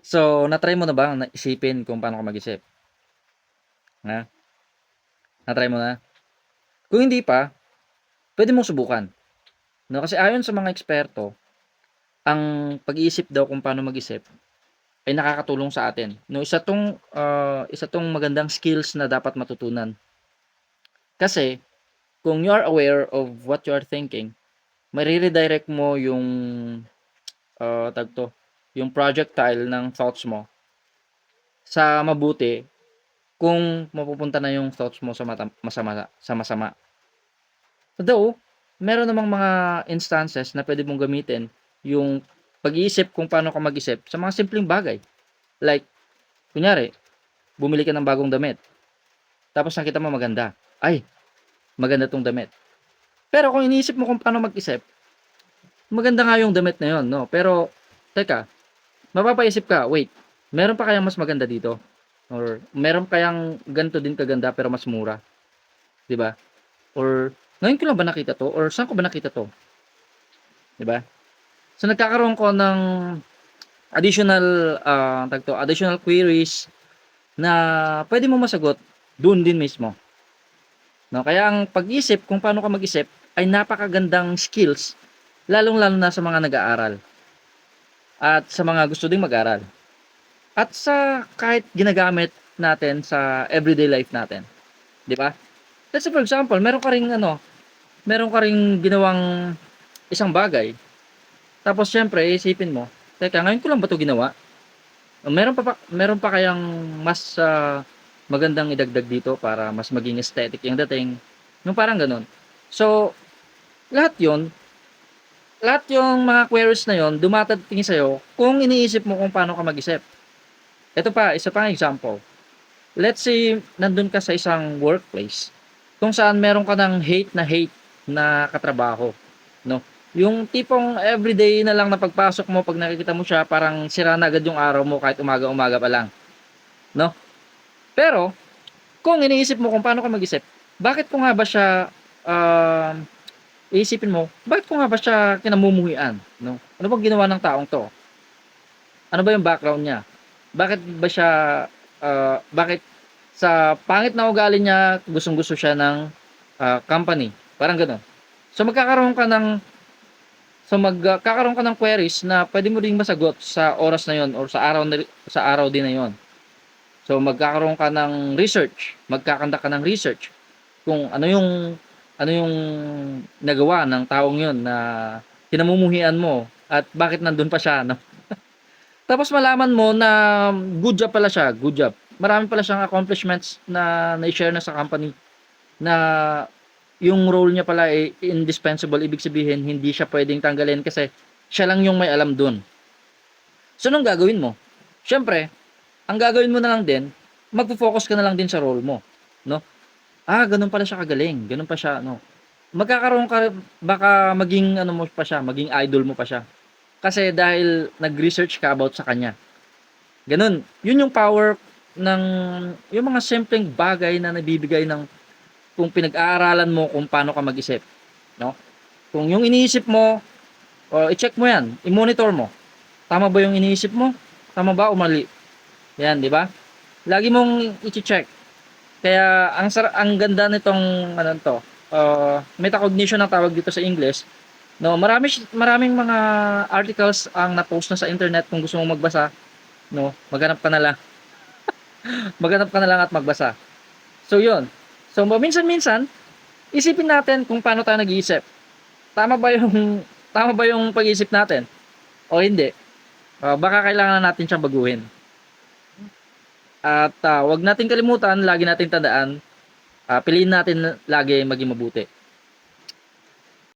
So, na-try mo na ba na isipin kung paano ka mag-isip? Ha? Na-try mo na? Kung hindi pa, pwede mong subukan. No? Kasi ayon sa mga eksperto, ang pag-iisip daw kung paano mag-isip ay nakakatulong sa atin. No, isa tong magandang skills na dapat matutunan. Kasi kung you are aware of what you are thinking, redirect mo yung tag to, yung projectile ng thoughts mo sa mabuti kung mapupunta na yung thoughts mo sa masama. Though, meron namang mga instances na pwede mong gamitin yung pag-iisip kung paano ka mag-isip sa mga simpleng bagay. Like, kunyari, bumili ka ng bagong damit. Tapos nakita mo maganda. Ay, maganda tong damit. Pero kung iniisip mo kung paano mag-isip, maganda nga yung damit na yon, no? Pero, teka, mapapaisip ka, wait, meron pa kayang mas maganda dito? Or meron kayang ganito din kaganda pero mas mura? 'Di ba? Or ngayon ko lang ba nakita 'to? Or saan ko ba nakita 'to? 'Di ba? So nagkakaroon ko ng additional queries na pwede mo masagot doon din mismo. No? Kaya ang pag-isip kung paano ka mag-isip ay napakagandang skills lalong-lalo na sa mga nag-aaral at sa mga gusto ding mag-aral. At sa kahit ginagamit natin sa everyday life natin, 'di ba? Let's say for example, meron ka ring ginawang isang bagay. Tapos syempre isipin mo, teka, ngayon ko lang ba 'to ginawa? Meron pa kayang mas magandang idagdag dito para mas maging aesthetic yung dating, yung parang gano'n. So, lahat 'yon, lahat yung mga queries na 'yon dumadating sa'yo kung iniisip mo kung paano ka mag-isip. Ito pa, isa pang example. Let's say nandun ka sa isang workplace kung saan meron ka ng hate na katrabaho, no? Yung tipong everyday na lang na pagpasok mo 'pag nakikita mo siya parang sira na agad yung araw mo kahit umaga-umaga pa lang, no? Pero kung iniisip mo kung paano ka mag-isip, bakit ko nga ba siya, iisipin mo, bakit ko nga ba siya kinamumuhian, no? Ano bang ginawa ng taong 'to? Ano ba yung background niya? Bakit ba siya, bakit sa pangit na ugali niya gustong-gusto siya ng, company, parang gano'n. So magkakaroon ka ng queries na puwede mo ring masagot sa oras na 'yon or sa araw din na 'yon. So magkakaroon ka ng research, magka-conduct ka ng research kung ano yung nagawa ng taong 'yon na kinamumuhian mo at bakit nandun pa siya 'no. Tapos malaman mo na good job pala siya, good job. Marami pala siyang accomplishments na nai-share na sa company na yung role niya pala ay indispensable. Ibig sabihin hindi siya puwedeng tanggalin kasi siya lang yung may alam dun. So anong gagawin mo? Siyempre, ang gagawin mo na lang din, magfo-focus ka na lang din sa role mo, 'no? Ah, gano'n pala siya kagaling, gano'n pa siya ano. Magkakaroon ka baka maging ano mo pa siya, maging idol mo pa siya. Kasi dahil nag-research ka about sa kanya. Gano'n. 'Yun yung power ng yung mga simpleng bagay na nabibigay ng kung pinag-aaralan mo kung paano ka mag-isip, 'no? Kung yung iniisip mo, i-check mo 'yan, i-monitor mo. Tama ba yung iniisip mo? Tama ba o mali? 'Yan, 'di ba? Lagi mong iche-check. Kaya ang ganda nitong ano 'to, metacognition ang tawag dito sa English, 'no? Maraming mga articles ang na-post na sa internet kung gusto mong magbasa, 'no? Maghanap ka na lang at magbasa. So 'yun. So paminsan-minsan, isipin natin kung paano tayo nag-iisip. Tama ba yung tama ba yung pag-iisip natin o hindi? Baka kailangan na natin siyang baguhin. At 'wag nating kalimutan, lagi nating tandaan, piliin natin lagi maging mabuti.